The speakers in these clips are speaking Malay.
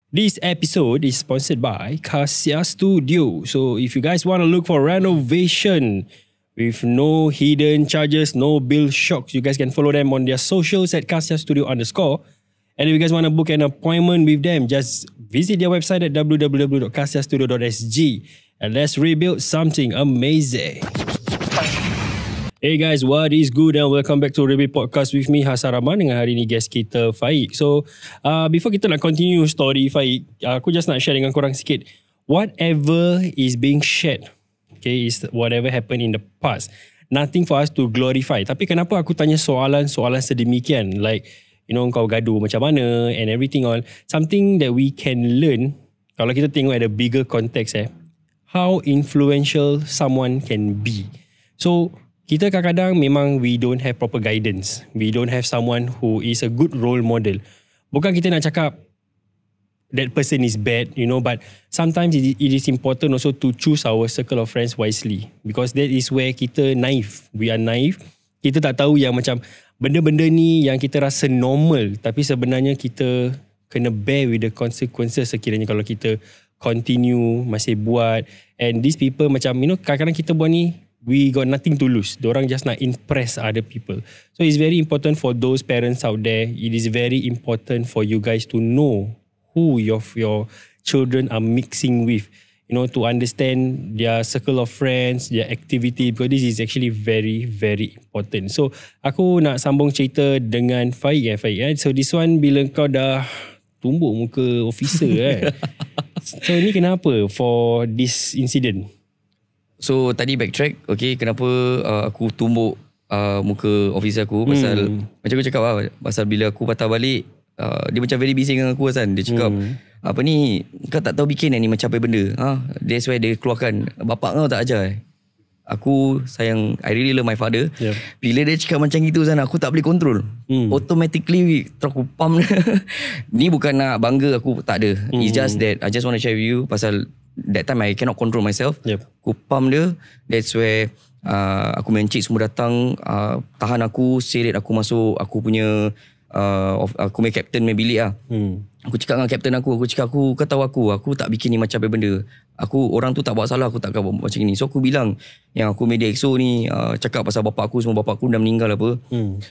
This episode is sponsored by Cassia Studio. So if you guys want to look for renovation with no hidden charges, no bill shocks, you guys can follow them on their socials at Cassia Studio _. And if you guys want to book an appointment with them, just visit their website at www.cassiastudio.sg and let's rebuild something amazing. Hey guys, what is good and welcome back to Rebuild Podcast with me, Hasan Rahman, dengan hari ni guest kita, Faik. So, before kita nak continue story Faik, aku just nak share dengan korang sikit. Whatever is being shared, okay, is whatever happened in the past. Nothing for us to glorify. Tapi kenapa aku tanya soalan-soalan sedemikian? Like, you know, kau gaduh macam mana and everything all. Something that we can learn, kalau kita tengok at a bigger context, how influential someone can be. So, kita kadang-kadang memang we don't have proper guidance. We don't have someone who is a good role model. Bukan kita nak cakap that person is bad, you know, but sometimes it is important also to choose our circle of friends wisely. Because that is where kita naive. We are naive. Kita tak tahu yang macam benda-benda ni yang kita rasa normal, tapi sebenarnya kita kena bear with the consequences sekiranya kalau kita continue, masih buat. And these people macam, you know, kadang-kadang kita buat ni, we got nothing to lose. Diorang just nak impress other people. So it's very important for those parents out there. It is very important for you guys to know who your children are mixing with. You know, to understand their circle of friends, their activity, because this is actually very, very important. So, aku nak sambung cerita dengan Faik. So, this one bila kau dah tumbuk muka officer So, ni kenapa for this incident? So tadi backtrack, okay, kenapa aku tumbuk muka officer aku pasal macam aku cakap pasal bila aku patah balik, dia macam very busy dengan aku kan. Dia cakap apa ni, kau tak tahu bikin ni macam apa benda. That's why dia keluarkan, bapak kau tak ajar. Aku sayang, I really love my father. Bila dia cakap macam itu sana, aku tak boleh control. Automatically terus aku pump. Ni bukan nak bangga, aku tak ada. It's just that I just want to share with you pasal that time I cannot control myself. Aku pump dia. That's where aku mencik semua datang, tahan aku, seret aku masuk aku punya aku punya captain punya bilik lah. Aku cakap dengan captain aku cakap kau tahu aku tak bikin ni macam apa benda. Orang tu tak buat salah, aku tak akan buat macam ni. So aku bilang yang aku media EXO ni cakap pasal bapak aku, semua bapak aku dah meninggal apa.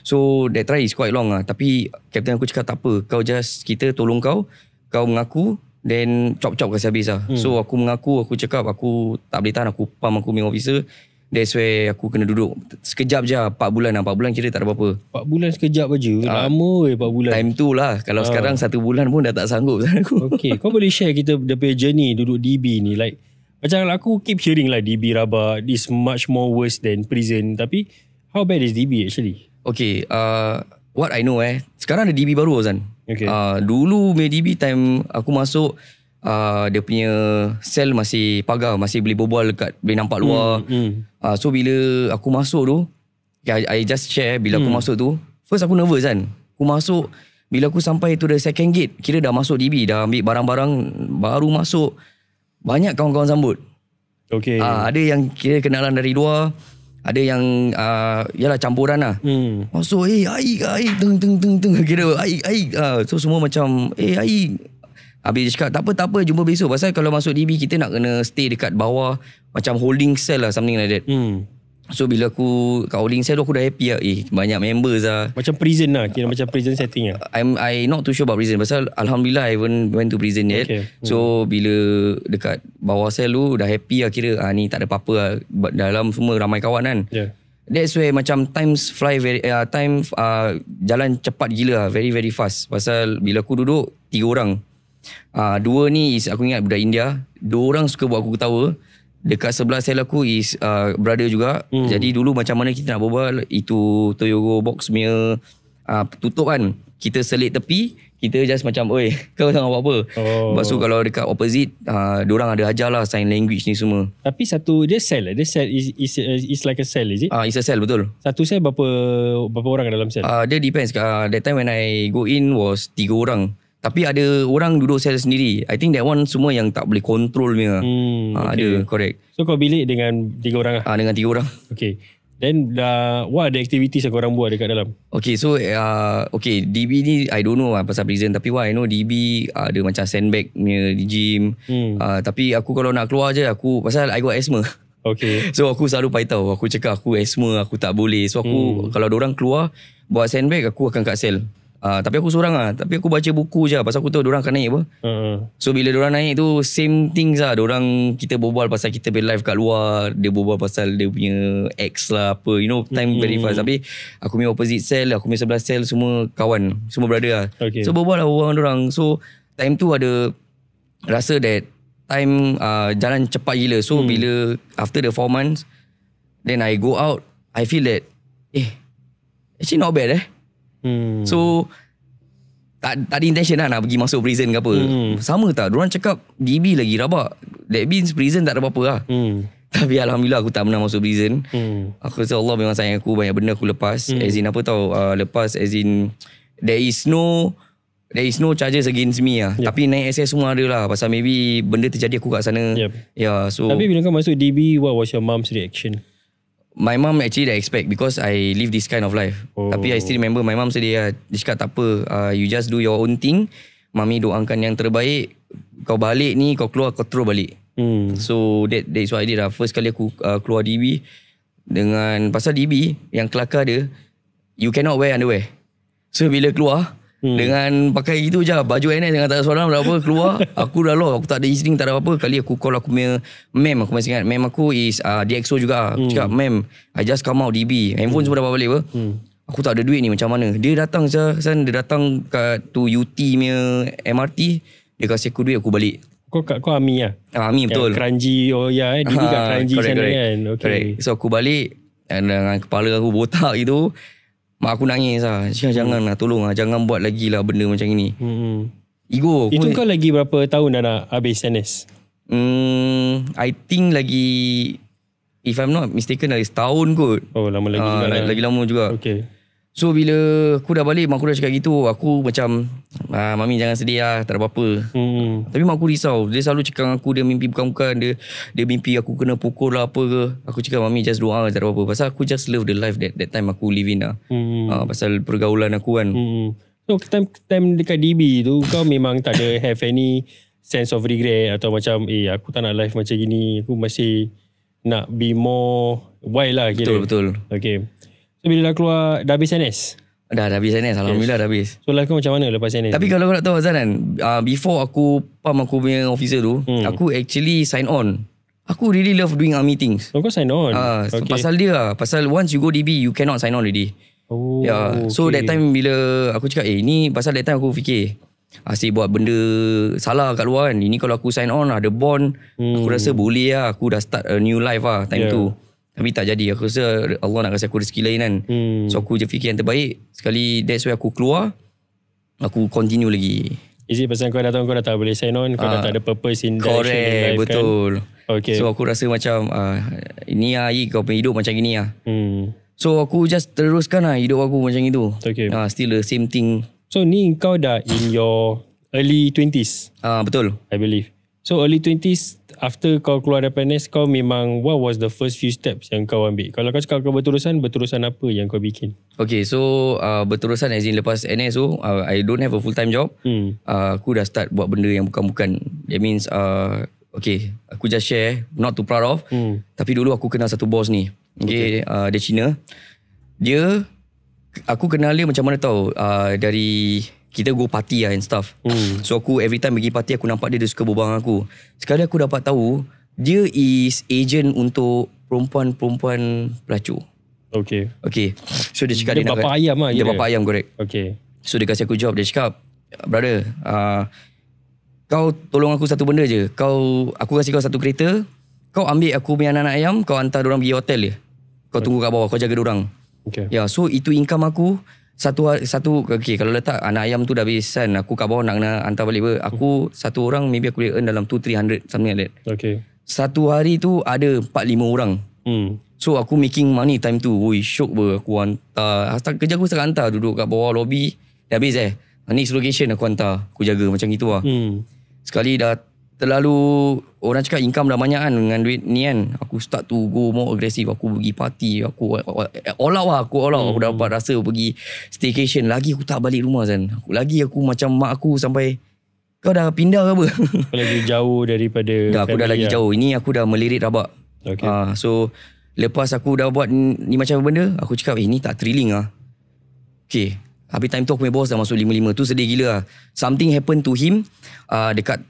So that try is quite long lah. Tapi captain aku cakap tak apa, kau just, kita tolong kau mengaku, then chop kasi habis lah. So aku mengaku, aku cakap aku tak boleh tahan, aku pump aku punya officer. That's where aku kena duduk sekejap je, 4 bulan lah. 4 bulan kira tak ada apa-apa. 4 bulan sekejap je. Lama 4 bulan. Time tu lah. Kalau sekarang 1 bulan pun dah tak sanggup. Okay, kau boleh share kita dia punya journey duduk DB ni. Like, macam aku keep hearing lah DB rabak, this much more worse than prison. Tapi how bad is DB actually? Okay, what I know sekarang ada DB baru Azan. Okay. Dulu punya DB time aku masuk, dia punya sel masih pagar, masih boleh berbual dekat, boleh nampak luar. So bila aku masuk tu, I just share, bila aku masuk tu, first aku nervous kan. Aku masuk, bila aku sampai tu the second gate, kira dah masuk DB, dah ambil barang-barang, baru masuk, banyak kawan-kawan sambut. Okay. Ada yang kira kenalan dari luar, ada yang yalah campuran lah. Masuk, air teng kira air. So semua macam air. Habis dia cakap tak apa jumpa besok. Pasal kalau masuk DB kita nak kena stay dekat bawah, macam holding cell lah, something like that. So bila aku kat holding cell tu, aku dah happy lah. Banyak members lah. Macam prison lah, kira macam prison setting lah. I not too sure about prison. Pasal Alhamdulillah I haven't went to prison yet. So bila dekat bawah cell tu dah happy lah, kira ni tak ada apa-apa lah. Dalam semua ramai kawan kan. That's where macam times fly very, jalan cepat gila lah, very very fast. Pasal bila aku duduk 3 orang, 2 ni is aku ingat budak India, 2 orang suka buat aku ketawa. Dekat sebelah sel aku is brother juga. Jadi dulu macam mana kita nak berbual, itu Toyogo box punya tutup kan, kita selit tepi, kita just macam oi kau jangan buat apa. Lepas tu kalau dekat opposite, diorang ada ajar lah sign language ni semua. Tapi satu dia cell is like a cell, is it? It's a cell, betul. Satu cell berapa orang dalam cell? Dia depends. That time when I go in was 3 orang. Tapi ada orang duduk sel sendiri. I think that one semua yang tak boleh control punya. Okay. Ada, correct. So kau bilik dengan 3 orang lah? Dengan 3 orang. Okay. Then what are the activities yang korang buat dekat dalam? Okay, so DB ni I don't know pasal prison, tapi what I know DB ada macam sandbag punya di gym. Tapi aku kalau nak keluar je, aku pasal I got asthma. Okay. So aku selalu paitau, aku cakap aku asthma, aku tak boleh. So aku kalau diorang keluar bawa sandbag, aku akan kat sel. Tapi aku seorang lah. Tapi aku baca buku je pasal aku tahu diorang akan naik apa. So bila diorang naik tu same things lah. Diorang, kita berbual pasal kita punya live kat luar, dia berbual pasal dia punya ex lah apa. You know, time very fast. Tapi aku punya opposite cell, aku punya sebelah cell semua kawan, semua brother lah. So berbual lah orang diorang. So time tu ada rasa that time jalan cepat gila. So bila after the 4 months, then I go out, I feel that actually not bad So tak ada intention lah nak pergi masuk prison ke apa. Sama tak, diorang cakap DB lagi rabak. That means prison tak ada apa-apa lah. Tapi Alhamdulillah aku tak pernah masuk prison. Aku rasa Allah memang sayang aku. Banyak benda aku lepas. As in apa tau, lepas as in there is no charges against me lah. Tapi naik SS semua ada lah. Pasal maybe benda terjadi aku kat sana. So tapi bila kau masuk DB, what was your mom's reaction? My mom actually dah expect because I live this kind of life. Tapi I still remember my mom sedih lah. Dia cakap tak apa, you just do your own thing. Mami doakan yang terbaik. Kau balik ni, kau keluar, kau terus balik. So that is what I did lah. First kali aku keluar DB. Dengan pasal DB, yang kelakar dia, you cannot wear underwear. So bila keluar, dengan pakai gitu je, baju NS dengan tak ada soalan berapa, keluar aku dah lost, aku tak ada isteri, tak ada apa-apa. Kali aku call aku punya mem, aku masih ingat mem aku is DXO juga. Aku cakap, mem, I just come out DB, handphone semua dah bawa balik apa. Aku tak ada duit ni, macam mana. Dia datang dia datang kat tu UT punya MRT, dia kasih aku duit, aku balik. Kau Ami lah? Ami betul. Kranji, DB kat Kranji sana kan. Correct. So aku balik dengan kepala aku botak gitu. Mak aku nangis lah. Jangan lah, tolong lah, jangan buat lagi lah benda macam ini. Ego. Itu kau lagi berapa tahun dah nak habis NS? I think lagi, if I'm not mistaken, lagi setahun kot. Lama lagi juga. Lagi lama juga. Okay. So bila aku dah balik, mak aku dah cakap gitu, aku macam mami jangan sedih lah, tak ada apa-apa. Tapi mak aku risau. Dia selalu cakap dengan aku, dia mimpi bukan-bukan, dia mimpi aku kena pukul lah apa ke. Aku cakap mami just doa, tak ada apa-apa. Pasal aku just love the life that time aku live in lah. Pasal pergaulan aku kan. So time dekat DB tu, kau memang tak ada have any sense of regret atau macam aku tak nak life macam gini, aku masih nak be more wild lah kira. Betul. Okay. So bila dah keluar, dah habis NS? Dah habis NS, Alhamdulillah dah habis. So life kau macam mana lepas NS? Tapi kalau kau nak tahu Azan kan, before aku pump aku punya officer tu, aku actually sign on. Aku really love doing army things. Kau sign on? So pasal dia lah. Pasal once you go DB, you cannot sign on already. So that time bila aku cakap, ni pasal that time aku fikir, asyik buat benda salah kat luar kan. Ini kalau aku sign on, ada bond, aku rasa boleh lah. Aku dah start a new life lah time tu. Tapi tak jadi. Aku rasa Allah nak kasi aku rezeki lain kan. So aku je fikir yang terbaik. Sekali that's why aku keluar, aku continue lagi. Is it pasal kau dah tahu kau dah tak boleh sign on, kau dah tak ada purpose in direction in life betul kan? Okay. So aku rasa macam ini lah kau punya hidup macam gini lah. So aku just teruskan lah hidup aku macam itu. Still the same thing. So ni kau dah in your early 20s? Betul, I believe. So early 20s, after kau keluar dari NS, kau memang, what was the first few steps yang kau ambil? Kalau kau cakap kau berterusan apa yang kau bikin? Okay, so berterusan as in lepas NS tu, I don't have a full time job. Aku dah start buat benda yang bukan-bukan. That means, aku just share, not too proud of. Tapi dulu aku kenal satu boss ni. Dia Cina. Aku kenal dia macam mana tahu, dari kita go party lah and stuff. So aku every time pergi party, aku nampak dia suka berbual dengan aku. Sekali aku dapat tahu dia is agent untuk perempuan-perempuan pelacur. Okay. So dia cakap dia bapa ayam lah. Dia bapa ayam, correct. Okay. So dia kasi aku job. Dia cakap, brother, kau tolong aku satu benda je. Aku kasi kau satu kereta, kau ambil aku punya anak-anak ayam, kau hantar dorang pergi hotel je. Kau tunggu kat bawah, kau jaga dorang. So itu income aku. Satu kalau letak anak ayam tu dah habis kan, aku kat bawah nak kena hantar balik aku satu orang maybe aku boleh earn dalam 200-300 something like that. Satu hari tu ada 4-5 orang. So aku making money time tu. Syok aku hantar. Kerja aku sekarang hantar, duduk kat bawah lobby, dah habis next location aku hantar, aku jaga macam gitu lah. Sekali dah terlalu orang cakap income dah banyak kan dengan duit ni kan. Aku start to go more aggressive. Aku pergi party. Aku all out lah. Aku dapat rasa pergi staycation. Lagi aku tak balik rumah kan. Aku macam mak aku sampai, kau dah pindah ke apa? Lagi jauh daripada aku dah lagi jauh. Ini aku dah melirik rabak. Okay. So lepas aku dah buat ni macam benda, aku cakap ni tak thrilling lah. Okay. Habis time tu aku punya boss dah masuk 55. Tu sedih gila lah. Something happen to him dekat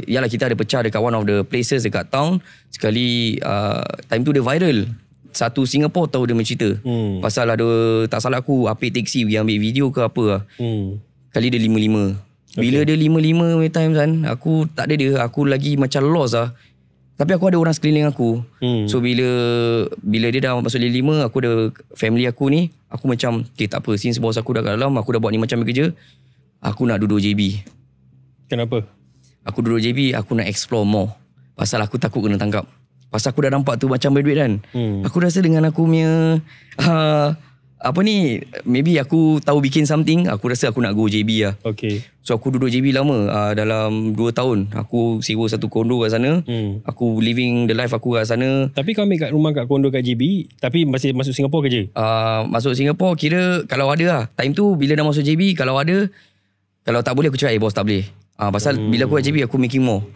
yalah kita ada pecah dekat one of the places dekat town. Sekali time tu dia viral. Satu Singapore tahu dia mencerita pasal ada, tak salah aku, apik taxi pergi ambil video ke apa lah. Kali dia 55. Bila dia 55 punya time kan, aku tak ada dia. Aku lagi macam lost lah. Tapi aku ada orang sekeliling aku. So bila dia dah masuk 55, aku ada family aku ni, aku macam okay, tak apa, since bos aku dah kat dalam, aku dah buat ni macam kerja, aku nak duduk JB. Kenapa? Aku duduk JB, aku nak explore more. Pasal aku takut kena tangkap. Pasal aku dah nampak tu macam berduit kan. Aku rasa dengan aku punya maybe aku tahu bikin something, aku rasa aku nak go JB lah. Okay. So aku duduk JB lama, dalam 2 tahun. Aku sewa satu kondo kat sana. Aku living the life aku kat sana. Tapi kau ambil kat rumah kat kondo kat JB, tapi masih masuk Singapore kerja? Masuk Singapore kira kalau ada lah. Time tu bila dah masuk JB, kalau ada, kalau tak boleh aku cakap boss tak boleh. Pasal bila aku kat JB aku making more.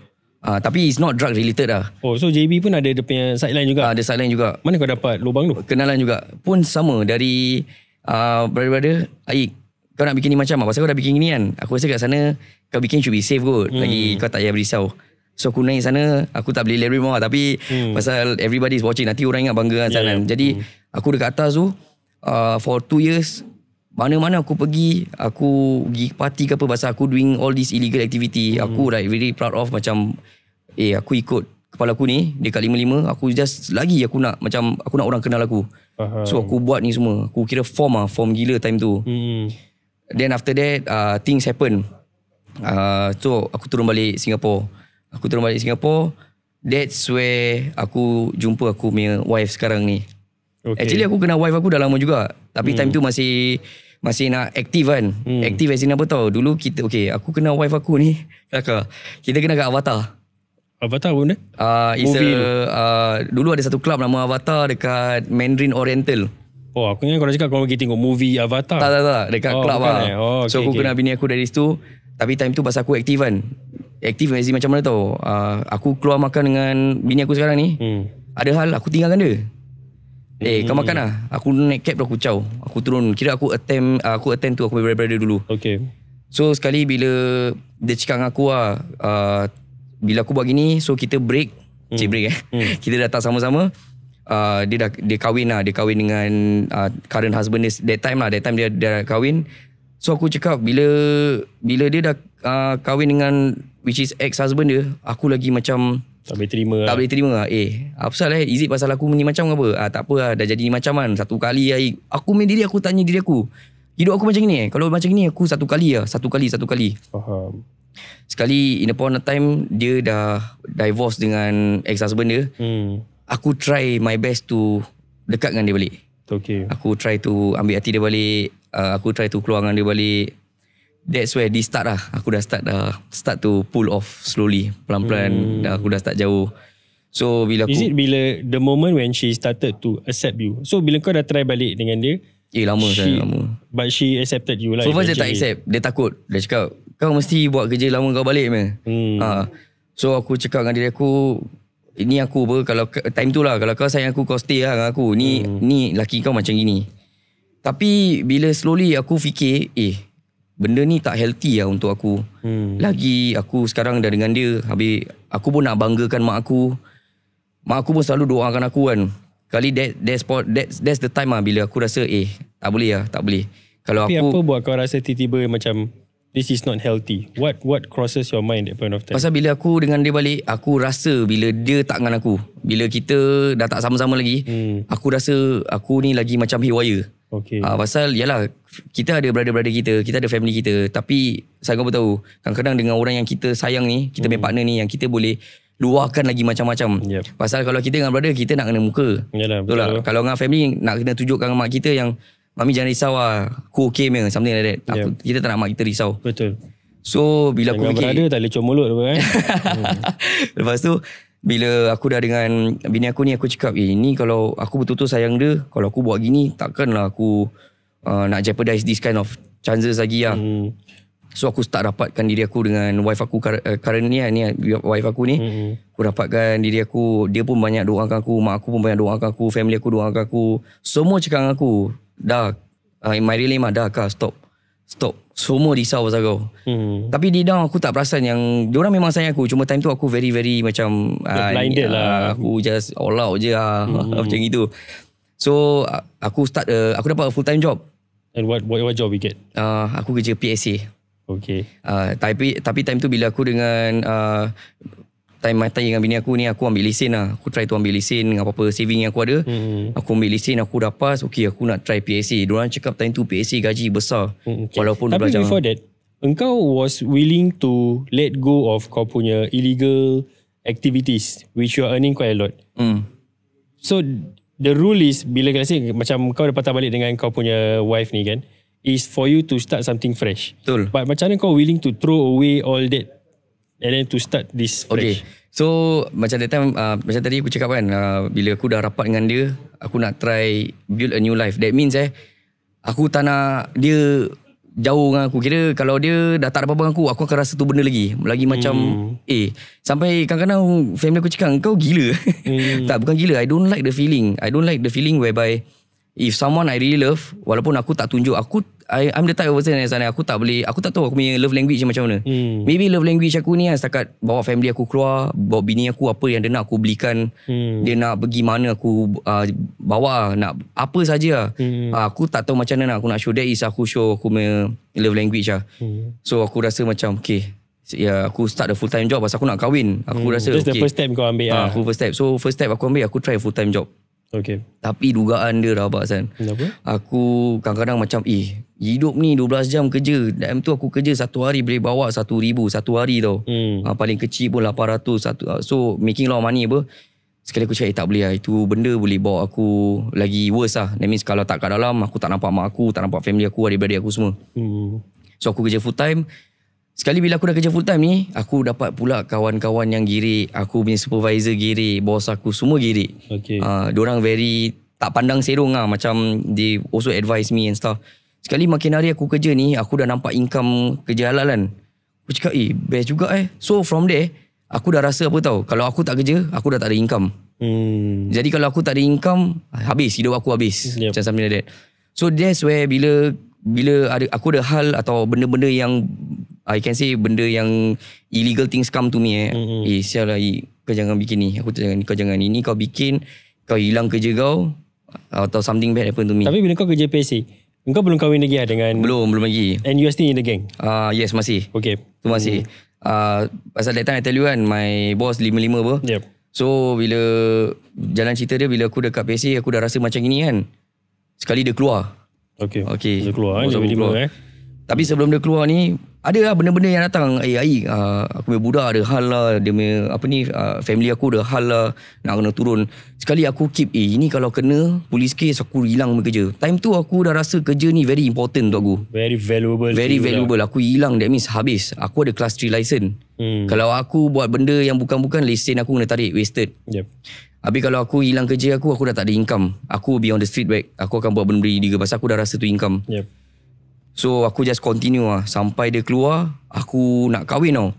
Tapi it's not drug related lah. Oh, so JB pun ada dia punya sideline juga? Ada sideline juga. Mana kau dapat lubang tu? Kenalan juga. Pun sama dari brother-brother, Aik, kau nak bikin ni macam apa? Pasal kau dah bikin ni kan. Aku rasa kat sana kau bikin should be safe kot. Lagi kau tak payah berisau. So aku naik sana, aku tak boleh leverage more. Tapi pasal everybody is watching, nanti orang ingat bangga kan sana. Jadi aku dekat atas tu for 2 years, mana-mana aku pergi party ke apa, pasal aku doing all this illegal activity. Aku like really proud of macam aku ikut kepala aku ni dekat 55, aku just lagi aku nak orang kenal aku. So aku buat ni semua. Aku kira form gila time tu. Then after that things happen. So aku turun balik Singapore. That's where aku jumpa aku punya wife sekarang ni. Actually aku kenal wife aku dah lama juga. Tapi time tu masih nak aktif kan. Aktif as in apa tau. Dulu kita aku kenal wife aku ni, kakak, kita kenal kat Avatar. Avatar apa benda? Dulu ada satu club nama Avatar dekat Mandarin Oriental. Oh, aku ingat kau cakap kau pergi tengok movie Avatar. Tak. Dekat club lah. So aku kenal bini aku dari situ. Tapi time tu pasal aku aktif kan. Aktif macam mana tau. Aku keluar makan dengan bini aku sekarang ni. Ada hal aku tinggalkan dia. Kau makan lah. Aku naik cab aku caw. Aku turun. Kira aku attend tu aku punya brother dulu. Okay. So sekali bila dia cakap dengan aku lah, bila aku buat gini, so kita break. Kita datang sama-sama. Dia kahwin lah. Dia kahwin dengan current husband dia. That time dia dah kahwin. So aku cakap bila dia dah kahwin dengan which is ex-husband dia, aku lagi macam tak boleh terima lah. Apa pasal is it pasal aku ni macam apa? Tak apa lah, dah jadi ni macam kan. Satu kali aku main diri aku tanya diri aku, hidup aku macam ni kalau macam ni aku satu kali. Faham. Sekali in a point of time dia dah divorce dengan ex-husband dia. Aku try my best to dekat dengan dia balik. Okay. Aku try to ambil hati dia balik. Aku try to keluar dengan dia balik. That's where this start lah. Aku dah start to pull off slowly. Pelan-pelan. Aku dah start jauh. So bila Is it bila the moment when she started to accept you? So bila kau dah try balik dengan dia, lama. But she accepted you lah. So first dia tak accept. Dia takut. Dia cakap, kau mesti buat kerja lama kau balik meh. So aku cakap dengan diri aku, ini aku apa, kalau time tu lah, kalau kau sayang aku, kau stay lah dengan aku. Ni laki kau macam gini. Tapi bila slowly aku fikir, benda ni tak healthy lah untuk aku. Lagi aku sekarang dah dengan dia, habis aku pun nak banggakan mak aku. Mak aku pun selalu doakan aku kan. Kali that's the time lah bila aku rasa tak boleh. Kalau tapi aku, apa buat kau rasa tiba-tiba macam this is not healthy? What crosses your mind at point of time? pasal bila aku dengan dia balik, aku rasa bila dia tak dengan aku, bila kita dah tak sama-sama lagi, aku rasa aku ni lagi macam haywire. Okay. Pasal yalah, kita ada brother-brother kita ada family kita. Tapi saya kau tahu, kadang-kadang dengan orang yang kita sayang ni, kita punya partner ni, yang kita boleh luahkan lagi macam-macam. Pasal kalau kita dengan brother, kita nak kena muka. Yalah, betul lah. Kalau dengan family, nak kena tunjukkan mak kita yang, mami jangan risau lah, aku okay me, something like that. Kita tak nak mak kita risau. Betul. So bila aku Dengan fikir berada tak lecur mulut apa kan. lepas tu bila aku dah dengan bini aku ni, aku cakap ni kalau aku betul-betul sayang dia, kalau aku buat gini takkanlah aku nak jeopardize this kind of chances lagi lah. So aku start rapatkan diri aku dengan wife aku current ni wife aku ni. Aku rapatkan diri aku, dia pun banyak doakan aku, mak aku pun banyak doakan aku, family aku doakan aku. Semua cakap dengan aku, dah in my real name dah Kak, stop. Semua risau pasal kau. Tapi di down aku tak perasan yang diorang memang sayang aku. Cuma time tu aku very macam blinded lah. Aku just all out je lah. Macam itu. So aku dapat a full time job. And what job you get? Aku kerja PSA. Okay. Tapi time tu bila aku dengan time dengan bini aku ni, aku ambil lesen lah. Aku try tu ambil lesen dengan apa-apa saving yang aku ada. Aku ambil lesen, aku dah pass. Okay, aku nak try PSA. Diorang cakap time tu PSA gaji besar. Walaupun Tapi belajar. before that, engkau was willing to let go of kau punya illegal activities which you are earning quite a lot. So the rule is bila let's say macam kau dah patah balik dengan kau punya wife ni kan, is for you to start something fresh. Betul. But macam mana kau willing to throw away all that and then to start this fresh? Okay. So macam that time macam tadi aku cakap kan, bila aku dah rapat dengan dia, aku nak try build a new life. That means aku tak nak dia jauh dengan aku. Kira kalau dia dah tak ada apa-apa dengan aku akan rasa tu benda lagi macam sampai kadang-kadang family aku cakap kau gila. Tak, bukan gila, I don't like the feeling whereby if someone I really love, walaupun aku tak tunjuk, I'm the type of person yang sana, aku tak tahu aku punya love language macam mana. Maybe love language aku ni setakat bawa family aku keluar, bawa bini aku, apa yang dia nak aku belikan. Dia nak pergi mana aku bawa, nak apa saja. Aku tak tahu macam mana aku nak show. That is aku show aku punya love language lah. So aku rasa macam okay, aku start a full time job pasal aku nak kahwin. Aku rasa that's the first step kau ambil lah. First step. So first step aku ambil, aku try a full time job. Okay. Tapi dugaan dia rabak San. Kenapa? Aku kadang-kadang macam hidup ni 12 jam kerja. Dalam tu aku kerja satu hari boleh bawa 1,000 satu hari tau. Paling kecil pun 800 so making a lot of money apa. Sekali aku cakap tak boleh lah. Itu benda boleh bawa aku lagi worse lah. That means kalau tak kat dalam, aku tak nampak mak aku, tak nampak family aku, adik-beradik aku semua. So aku kerja full time. Sekali bila aku dah kerja full time ni, aku dapat pula kawan-kawan yang girik. Aku punya supervisor girik, bos aku semua girik. Okay. Diorang very tak pandang serong lah. Macam they also advise me and stuff. Sekali makin hari aku kerja ni, aku dah nampak income kerja halal kan. Aku cakap best juga So from there, aku dah rasa apa tahu, kalau aku tak kerja, aku dah tak ada income. Jadi kalau aku tak ada income, habis, hidup aku habis. Macam something like that. So that's where bila aku ada hal atau benda-benda yang I can say benda yang illegal things come to me sial lah, kau jangan bikin ni, kau jangan ini, kau bikin, kau hilang kerja kau atau something bad happen to me. Tapi bila kau kerja PSA, kau belum kahwin lagi dengan... Belum lagi. And you are still in the gang? Yes, masih. Okay. Tu masih. Pasal that time I tell you kan, my boss 5-5 apa. Yep. So bila jalan cerita dia, bila aku dekat PSA, aku dah rasa macam gini kan. Sekali dia keluar. Okay. Dia keluar dia keluar. Tapi sebelum dia keluar ni, ada lah benda-benda yang datang. Aku punya budak ada hal lah, dia punya family aku ada hal lah, nak kena turun. Sekali aku keep ini kalau kena polis case aku hilang kerja. Time tu aku dah rasa kerja ni very important untuk aku. Very valuable. Aku hilang, that means habis. Aku ada class 3 license. Kalau aku buat benda yang bukan-bukan, lesen aku kena tarik, wasted. Yep. Habis kalau aku hilang kerja aku dah tak ada income. Aku be on the street back. Aku akan buat benda illegal pasal aku dah rasa tu income. Yep. So aku just continue lah. Sampai dia keluar, aku nak kahwin tau.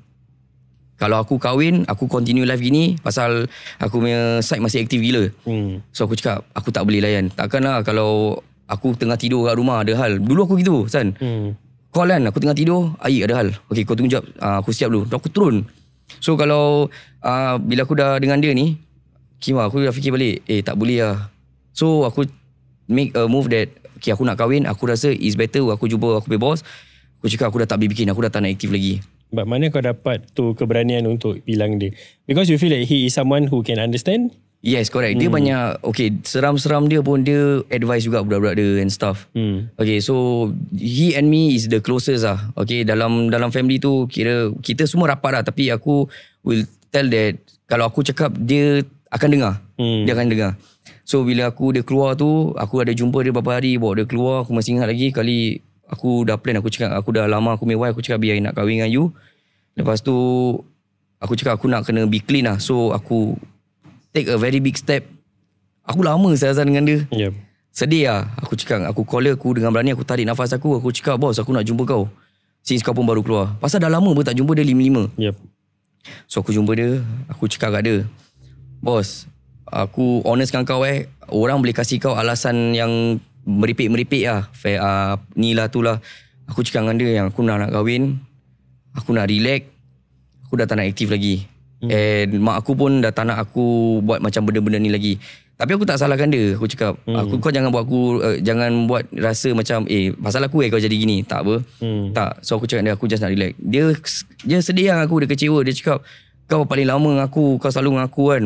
Kalau aku kahwin, aku continue life gini pasal aku punya side masih aktif gila. So aku cakap, aku tak boleh layan. Takkan lah kalau aku tengah tidur kat rumah ada hal. Dulu aku gitu, San. Call kan, aku tengah tidur, ada hal. Okay, kau tunggu jap, aku siap dulu. Aku turun. So kalau bila aku dah dengan dia ni, aku dah fikir balik, tak boleh lah. So aku make a move that okay, aku nak kahwin, aku rasa it's better aku jumpa aku punya boss. Aku cakap aku dah tak boleh bikin, aku dah tak nak aktif lagi. But mana kau dapat tu keberanian untuk bilang dia? Because you feel like he is someone who can understand? Yes, correct. Dia banyak, seram-seram dia pun dia advise juga budak-budak dia and stuff. Okay, so he and me is the closest lah. Okay, dalam family tu kira kita semua rapat lah. Tapi aku will tell that kalau aku cakap dia akan dengar. Dia akan dengar. So bila dia keluar tu, aku ada jumpa dia beberapa hari, bawa dia keluar. Aku masih ingat lagi kali aku dah plan, aku cakap aku dah lama aku punya wife, aku cakap biar nak kahwin dengan you. Lepas tu aku cakap aku nak kena be clean lah. So aku take a very big step. Aku lama saya dengan dia. Yep. Sedih lah. Aku cakap, aku call dia, aku dengan berani aku tarik nafas aku cakap, bos aku nak jumpa kau. Since kau pun baru keluar. Pasal dah lama pun tak jumpa dia 5-5. Yep. So aku jumpa dia, aku cakap kat dia, bos, aku honest dengan kau orang boleh kasih kau alasan yang meripik-meripik lah. Ni lah tu lah. Aku cakap dengan dia yang aku nak kahwin, aku nak relax, aku dah tak nak aktif lagi. And mak aku pun dah tak nak aku buat macam benda-benda ni lagi. Tapi aku tak salahkan dia. Aku cakap, kau jangan buat aku jangan buat rasa macam pasal aku kau jadi gini. Tak apa. Tak. So aku cakap dia, aku just nak relax. Dia sedih dengan aku, dia kecewa. Dia cakap, kau paling lama dengan aku, kau selalu dengan aku kan.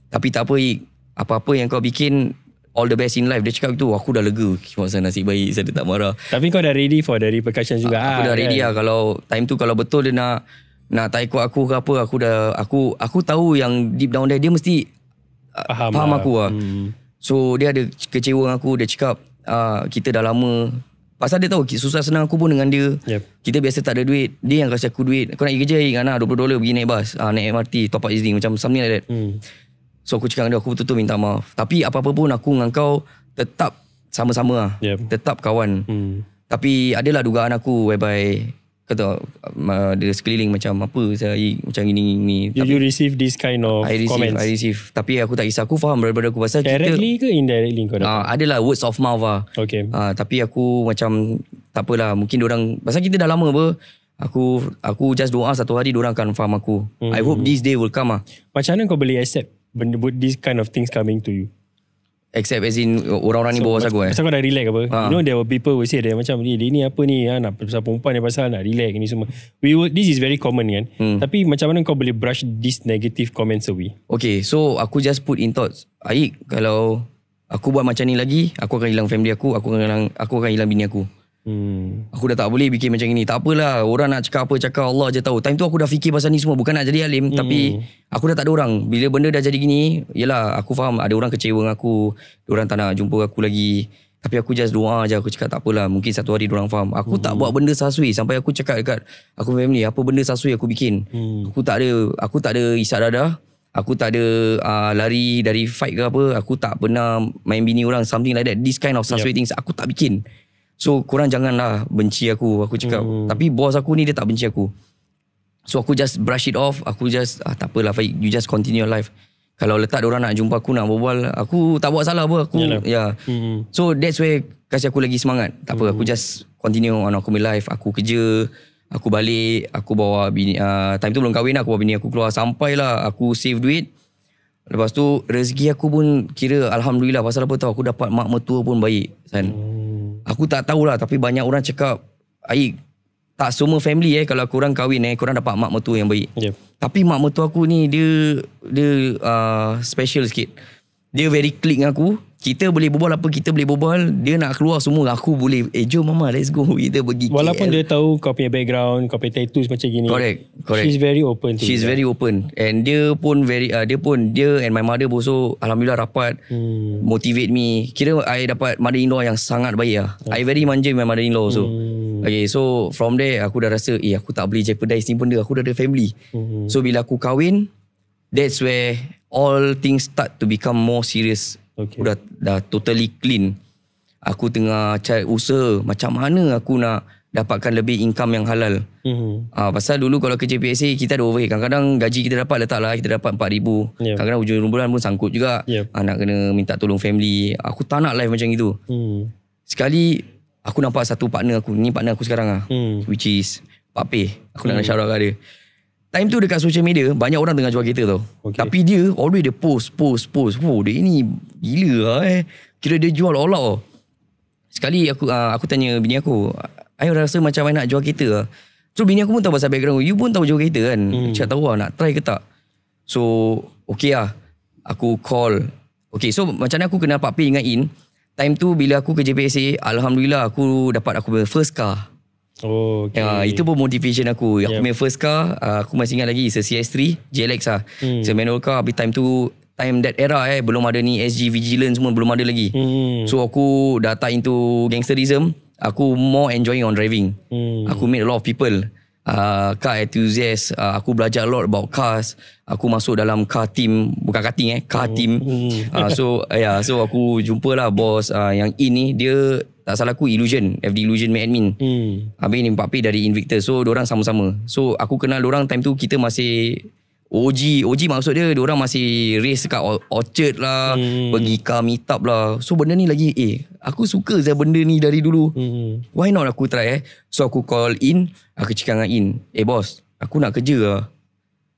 Tapi tak apa, apa-apa yang kau bikin, all the best in life. Dia cakap itu, aku dah lega. Masa nasib baik, saya tak marah. Tapi kau dah ready for the repercussions juga. Aku dah ready lah. Kalau time tu, kalau betul dia nak tak ikut aku ke apa, aku tahu yang deep down dia mesti faham aku lah. So dia ada kecewa dengan aku. Dia cakap kita dah lama. Pasal dia tahu susah senang aku pun dengan dia. Kita biasa tak ada duit, dia yang kasih aku duit. Kau nak pergi kerja Ngana $20 pergi naik bas, naik MRT, top up EZ-Link, macam something like that. So aku cakap dengan dia, aku betul-betul minta maaf. Tapi apa-apa pun aku dengan kau tetap sama-sama lah. Tetap kawan. Tapi adalah dugaan aku whereby kata dia sekeliling macam apa saya macam gini. You receive this kind of comments? I receive. Tapi aku tak kisah. Aku faham daripada aku pasal directly ke indirectly kau dapat? Adalah words of mouth lah. Okay. Tapi aku macam tak apalah. Mungkin diorang, pasal kita dah lama apa. Aku just doa satu hari diorang akan faham aku. I hope this day will come lah. Macam mana kau boleh accept this kind of things coming to you? Except as in orang-orang ni bawa aku pasal kau dah relax apa? You know there were people who say dia macam dia ni apa ni nak pasal perempuan ni pasal nak relax ni semua. This is very common kan. Tapi macam mana kau boleh brush these negative comments away? Okay, so aku just put in thoughts. Aik, kalau aku buat macam ni lagi, aku akan hilang family aku akan hilang bini aku. Aku dah tak boleh bikin macam ni. Tak apalah, orang nak cakap apa cakap, Allah je tahu. Time tu aku dah fikir pasal ni semua, bukan nak jadi alim. Tapi aku dah tak ada orang. Bila benda dah jadi gini, yelah aku faham ada orang kecewa dengan aku, orang tak nak jumpa aku lagi. Tapi aku just doa je. Aku cakap tak apalah, mungkin satu hari orang faham. Aku tak buat benda sasui. Sampai aku cakap dekat aku family, apa benda sasui aku bikin. Aku tak ada isak dadah. Aku tak ada lari dari fight ke apa. Aku tak pernah main bini orang, something like that. This kind of sasui things aku tak bikin. So korang janganlah benci aku cakap. Tapi bos aku ni dia tak benci aku. So aku just brush it off. Aku just tak apalah Faik, you just continue your life. Kalau letak diorang nak jumpa aku, nak berbual, aku tak buat salah apa. Aku So that's where kasih aku lagi semangat. Tak apa, aku just continue on aku punya life. Aku kerja, aku balik, aku bawa bini, time tu belum kahwin, aku bawa bini aku keluar. Sampailah aku save duit. Lepas tu rezeki aku pun kira alhamdulillah. Pasal apa tahu, aku dapat mak mertua pun baik kan. Aku tak tahulah, tapi banyak orang cakap, Aik, tak semua family kalau korang kahwin korang dapat mak mertua yang baik. Tapi mak mertua aku ni dia special sikit. Dia very click dengan aku. Kita boleh berbual apa kita boleh berbual. Dia nak keluar semua, aku boleh jom mama let's go, kita pergi walaupun KL. Dia tahu kau punya background, kau punya tattoos macam gini. Correct. She's very open to She's very open. And dia pun dia and my mother also alhamdulillah rapat, motivate me. Kira I dapat mother-in-law yang sangat baik lah. I very manja with my mother-in-law also. Okay, so from there aku dah rasa aku tak boleh jeopardize ni benda. Aku dah ada family. So bila aku kahwin, that's where all things start to become more serious. Aku dah totally clean. Aku tengah cari usaha macam mana aku nak dapatkan lebih income yang halal. Pasal dulu kalau kerja PSA kita ada overhead. Kadang-kadang gaji kita dapat letaklah, kita dapat 4,000. Kadang-kadang hujung bulan pun sangkut juga. Nak kena minta tolong family. Aku tak nak life macam itu. Sekali aku nampak satu partner aku. Ni partner aku sekarang lah. Which is Pak Peh. Aku nak shout out kat dia. Time tu dekat social media banyak orang tengah jual kereta tau. Tapi dia always dia post. Dia ni gila Kira dia jual all out. Sekali aku tanya bini aku, I rasa macam I nak jual kereta lah. So bini aku pun tahu pasal background. You pun tahu jual kereta kan. Cakap tahu lah nak try ke tak. So okay lah. Aku call. Okay, so macam mana aku kenal Pak Peh dengan In. Time tu bila aku kerja PSA, alhamdulillah aku dapat aku punya first car. Itu pun motivation aku. Aku punya first car, aku masih ingat lagi, it's a CS3 GLX lah. It's a manual car. Tapi time that era belum ada ni SG Vigilance semua, belum ada lagi. So aku dah tak into gangsterism. aku more enjoying on driving. Aku meet a lot of people, car enthusiast. Aku belajar a lot about cars. Aku masuk dalam car team, bukan karting car team. So aku jumpa lah bos yang ini, dia tak salah aku Illusion, FD Illusion main admin. Habis ni Pak P dari Invictus. So diorang sama-sama. So aku kenal diorang time tu kita masih OG maksud dia, diorang masih race kat Orchard lah, pergi car meet up lah. So benda ni lagi aku suka saya benda ni dari dulu. Why not aku try So aku call In, aku cakap dengan In, bos, aku nak kerja lah.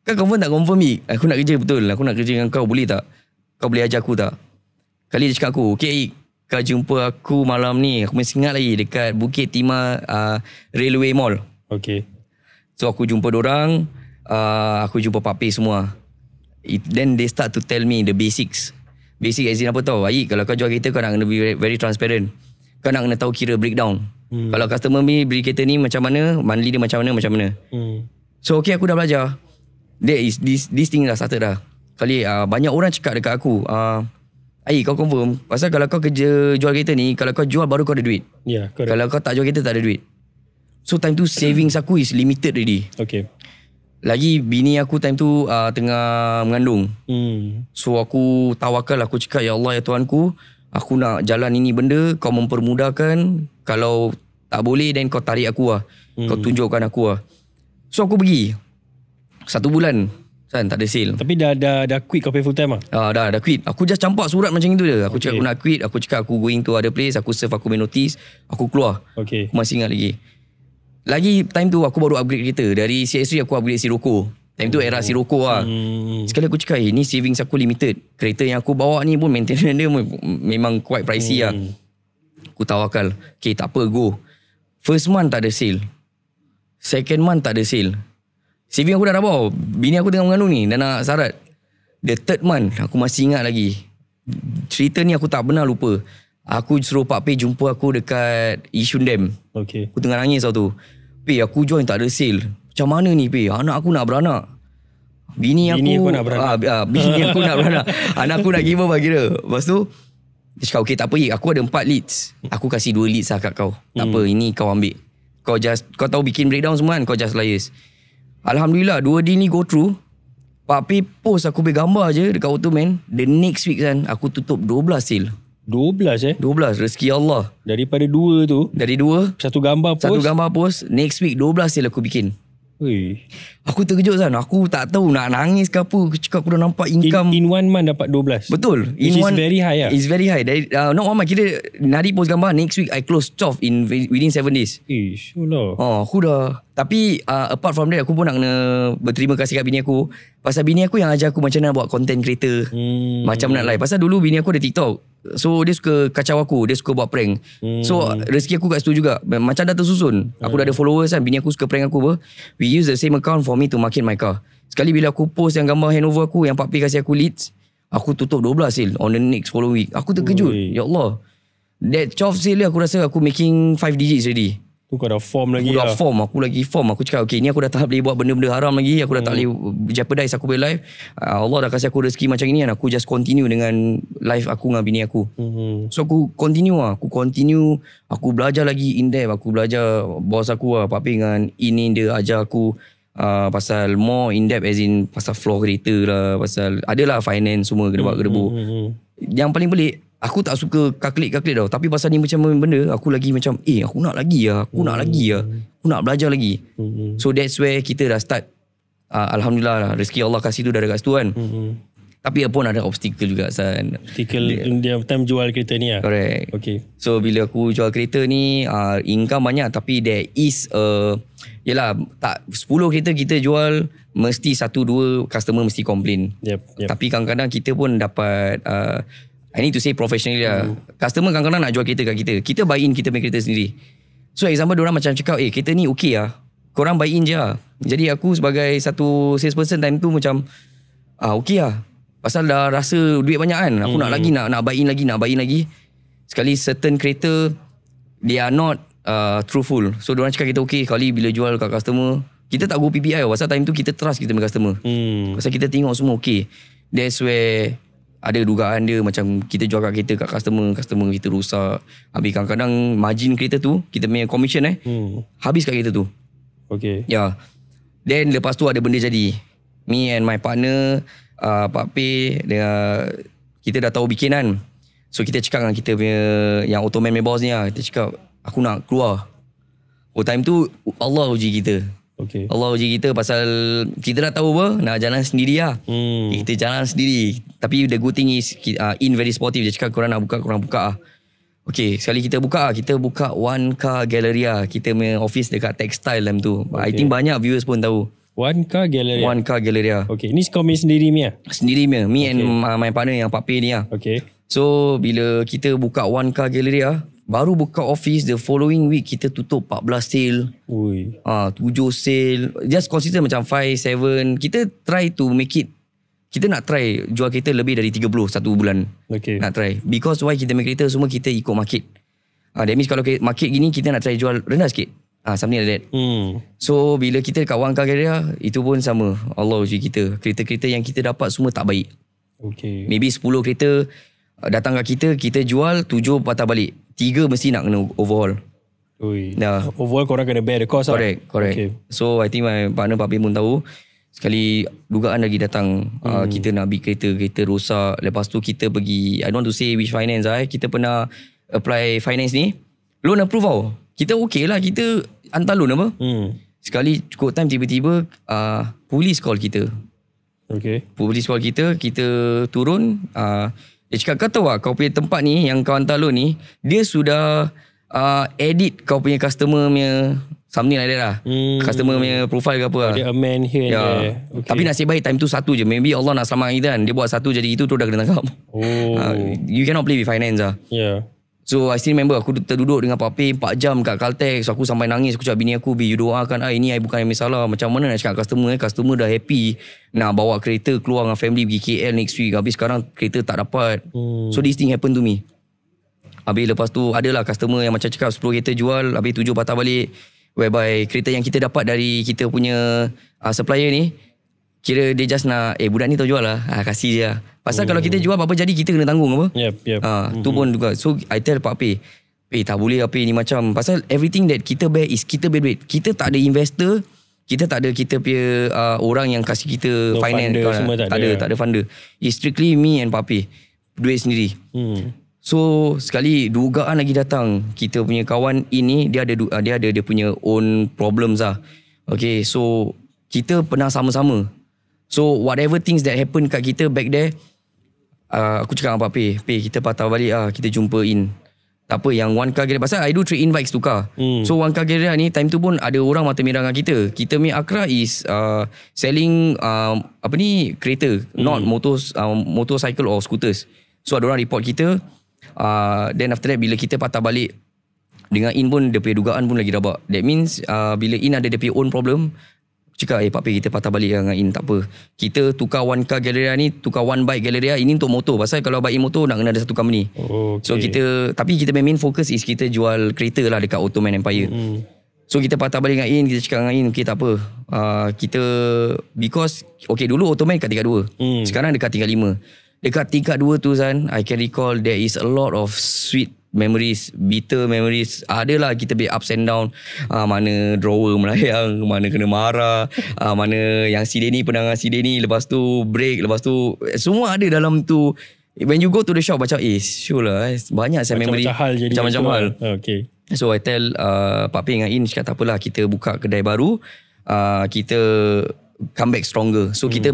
Kan confirm tak confirm ni? Aku nak kerja betul, aku nak kerja dengan kau, boleh tak? Kau boleh ajar aku tak? Kali dia cakap aku, okay kau jumpa aku malam ni, aku masih ingat lagi, dekat Bukit Timah Railway Mall. Okay. So aku jumpa dorang, aku jumpa Pak P semua. Then they start to tell me the basics. Basic as in apa tau? Aik, kalau kau jual kereta kau nak kena be very transparent. Kau nak kena tahu kira breakdown. Kalau customer beli kereta ni macam mana, monthly dia macam mana. So okay, aku dah belajar. There is this thing dah started dah. Kali banyak orang cakap dekat aku, Aik, kau confirm, pasal kalau kau kerja jual kereta ni, kalau kau jual baru kau ada duit. Yeah, correct. Kalau kau tak jual kereta tak ada duit. So time tu savings aku is limited already. Okay. Lagi bini aku time tu tengah mengandung. So aku tawakal, aku cakap, ya Allah ya Tuhanku, aku nak jalan ini benda, kau mempermudahkan. Kalau tak boleh then kau tarik aku lah. Kau tunjukkan aku lah. So aku pergi 1 bulan kan, tak ada sale. Tapi dah quit kau pay full time lah? Dah quit. Aku just campak surat macam itu je. Aku cakap aku nak quit. Aku cakap aku going to other place. Aku serve, aku main notice. Aku keluar. Okay. Aku masih ingat lagi time tu aku baru upgrade kereta. Dari CX-3 aku upgrade Sirocco. Time tu era Sirocco lah. Sekali aku cakap, ni savings aku limited. Kereta yang aku bawa ni pun maintenance dia memang quite pricey lah. Aku tawakal. Okay, tak apa, go. First month tak ada sale. Second month tak ada sale. Saving aku dah bawa. Bini aku tengah mengandung ni, dah nak sarat. The third month, aku masih ingat lagi. Cerita ni aku tak pernah lupa. Aku suruh Pak P jumpa aku dekat Yishun Dam. Okay. Aku tengah nangis tu. P, aku join tak ada sale. Macam mana ni P? Anak aku nak beranak. Bini aku nak beranak. Bini aku nak beranak. Anak aku nak give birth kira. Lepas tu, dia cakap, okay tak apa, aku ada 4 leads. Aku kasih 2 leads lah kat kau. Tak apa, ini kau ambil. Kau tahu bikin breakdown semua kan, kau just liars. Alhamdulillah 2 deal ni go through. Pak P post aku beri gambar je dekat Automan. The next week kan, aku tutup 12 sale. 12 12, rezeki Allah. Daripada 2 tu, dari 2 satu gambar post, next week 12 sale aku bikin. Ui. Aku terkejut kan. Aku tak tahu nak nangis ke apa. Aku cakap aku dah nampak income. In 1 month dapat 12. Betul. Which is very high lah. It's very high. Dari, not 1 month. Kira Nadi post gambar, next week I close 12 within 7 days. Ish, Allah. Aku dah. Tapi apart from that, aku pun nak kena berterima kasih kat bini aku. Pasal bini aku yang ajar aku macam mana buat content creator. Macam nak live. Pasal dulu bini aku ada TikTok. So dia suka kacau aku. Dia suka buat prank. So rezeki aku kat situ juga. Macam dah tersusun. Aku dah ada followers kan. Bini aku suka prank aku apa. We use the same account for me to market my car. Sekali bila aku post yang gambar handover aku, yang Pak P kasih aku leads, aku tutup 12 sale on the next following week. Aku terkejut. Ya Allah. That 12 sale aku rasa aku making 5 digits already. Tu kau dah form lagi lah. Aku lagi form. Aku cakap, okay, ni aku dah tak boleh buat benda-benda haram lagi. Aku dah tak boleh jeopardize aku punya life. Allah dah kasih aku rezeki macam ni kan. Aku just continue dengan life aku dengan bini aku. So aku continue lah. Aku belajar lagi in depth. Aku belajar bos aku lah. Pak P dengan ini dia ajar aku pasal more in depth as in pasal floor kereta lah. Pasal adalah finance semua gedebak-gedebu. Yang paling pelik, aku tak suka calculate tau. Tapi pasal ni macam benda, aku lagi macam aku nak lagi lah. Aku nak belajar lagi. So that's where kita dah start. Alhamdulillah lah, rezeki Allah kasih tu dah dekat situ kan. Tapi pun ada obstacle juga San. Obstacle dia time jual kereta ni lah. Correct. Okay. So bila aku jual kereta ni, income banyak. Tapi there is yelah, tak 10 kereta kita jual, mesti 1-2 customer mesti complain. Yep. Tapi kadang-kadang kita pun dapat I need to say professionally lah. Customer kadang-kadang nak jual kereta kat kita. Kita buy in kita punya kereta sendiri. So example diorang macam cakap, kereta ni okay lah. Korang buy in je lah. Jadi aku sebagai satu salesperson time tu macam okay lah. Pasal dah rasa duit banyak kan. Aku nak lagi, nak buy in lagi. Sekali certain kereta, they are not truthful. So diorang cakap kita okay. Kali bila jual kat customer, kita tak go PPI. Pasal time tu kita trust kita punya customer. Pasal kita tengok semua okay. That's where ada dugaan dia macam kita jual kat kereta kat customer kita rosak. Habis kadang-kadang margin kereta tu, kita punya commission habis kat kereta tu. Okay. Ya. Then lepas tu ada benda jadi. Me and my partner, Pak P, kita dah tahu bikin kan. So kita cakap dengan kita punya yang Automan punya boss ni lah. Kita cakap, aku nak keluar. Time tu Allah uji kita. Okay. Allah uji kita pasal kita dah tahu apa, nak jalan sendiri lah. Kita jalan sendiri. Tapi the good thing is In very sportive. Dia cakap korang nak buka, korang buka lah. Okay, sekali kita buka One Car Galleria. Kita punya office dekat Textile time tu. I think banyak viewers pun tahu. One Car Galleria. Okay, ni kau main sendiri ni lah? Sendiri punya. Me and my partner yang Pak P ni lah. Okay. So bila kita buka One Car Galleria, baru buka office, the following week kita tutup 14 sale. 7 sale. Just consistent macam 5, 7. Kita try to make it. Kita nak try jual kereta lebih dari 30 satu bulan. Okay. Nak try. Because why kita make kereta semua kita ikut market. That means kalau market gini kita nak try jual rendah sikit. Something like that. So bila kita dekat One Car Galleria, itu pun sama. Allah uji kita. Kereta-kereta yang kita dapat semua tak baik. Okay. Maybe 10 kereta datang kat kita jual, 7 patah balik. 3 mesti nak kena overhaul. Overall korang kena bear the cost. Correct. Okay. So I think my partner Pak Bin pun tahu. Sekali dugaan lagi datang, kita nak beli kereta rosak. Lepas tu kita pergi, I don't want to say which finance kita pernah apply finance ni. Loan approve tau. Kita okay lah, kita hantar loan apa. Sekali cukup time tiba-tiba polis call kita. Okay. Polis call kita turun. Dia cakap, kau tahu tak, kau punya tempat ni yang kau hantar loan ni, dia sudah edit kau punya customer punya something like that lah. Customer punya profile ke apa lah. Dia amend here and there. Okay. Tapi nasib baik time tu satu je. Maybe Allah nak selamatkan kita kan. Dia buat satu jadi itu tu dah kena tangkap. You cannot play with finance lah. Yeah. So I still remember aku terduduk dengan Pak P 4 jam kat Caltex. Aku sampai nangis. Aku cakap bini aku, you doakan ini bukan yang masalah. Macam mana nak cakap customer dah happy nak bawa kereta keluar dengan family pergi KL next week. Habis sekarang kereta tak dapat. So this thing happen to me. Habis lepas tu adalah customer yang macam cakap 10 kereta jual, habis 7 patah balik. Whereby kereta yang kita dapat dari kita punya supplier ni, kira dia just nak budak ni tahu jual lah, kasih je lah. Pasal kalau kita jual apa-apa jadi kita kena tanggung apa. Yep. Tu pun juga. So I tell Pak P, tak boleh apa ni macam. Pasal everything that kita bear is kita bear duit. Kita tak ada investor, kita tak ada kita punya orang yang kasih kita finance. Semua tak ada funder. It's strictly me and Pak P. Duit sendiri. So sekali dugaan lagi datang. Kita punya kawan ini dia ada dia punya own problems lah. Okay, so kita pernah sama-sama. So whatever things that happen kat kita back there, aku cakap dengan Pak P, kita patah balik kita jumpa in. Tak apa, yang One Car Galleria. Pasal I do trade in bikes tukar. So One Car Galleria ni time tu pun ada orang mata merah dengan kita. Kita punya akra is selling kereta, not motorcycle or scooters. So ada orang report kita. Then after that bila kita patah balik dengan in pun dia punya dugaan pun lagi rabak. That means bila in ada dia punya own problem, cakap Pak P kita patah balik dengan in, tak apa. Kita tukar One Car Galleria ni, tukar One Bike Galleria ini untuk motor. Pasal kalau bike motor nak kena ada satu company. Okay. So tapi kita main focus is kita jual kereta lah dekat Automan Empire. So kita patah balik dengan in, kita cakap dengan in, okay tak apa. Kita, because dulu Automan kat tingkat 2. Sekarang dekat tingkat 5. Dekat tingkat 2 tu Zan, I can recall there is a lot of sweet memories, bitter memories. Adalah kita be ups and down. Mana drawer melayang, mana kena marah, mana yang si Denny pernah dengan si Denny, lepas tu break, lepas tu semua ada dalam tu. When you go to the shop macam sure lah banyak saya memory macam-macam hal. Okay. So I tell Pak P dengan In, cakap tak apalah, kita buka kedai baru, kita come back stronger. So kita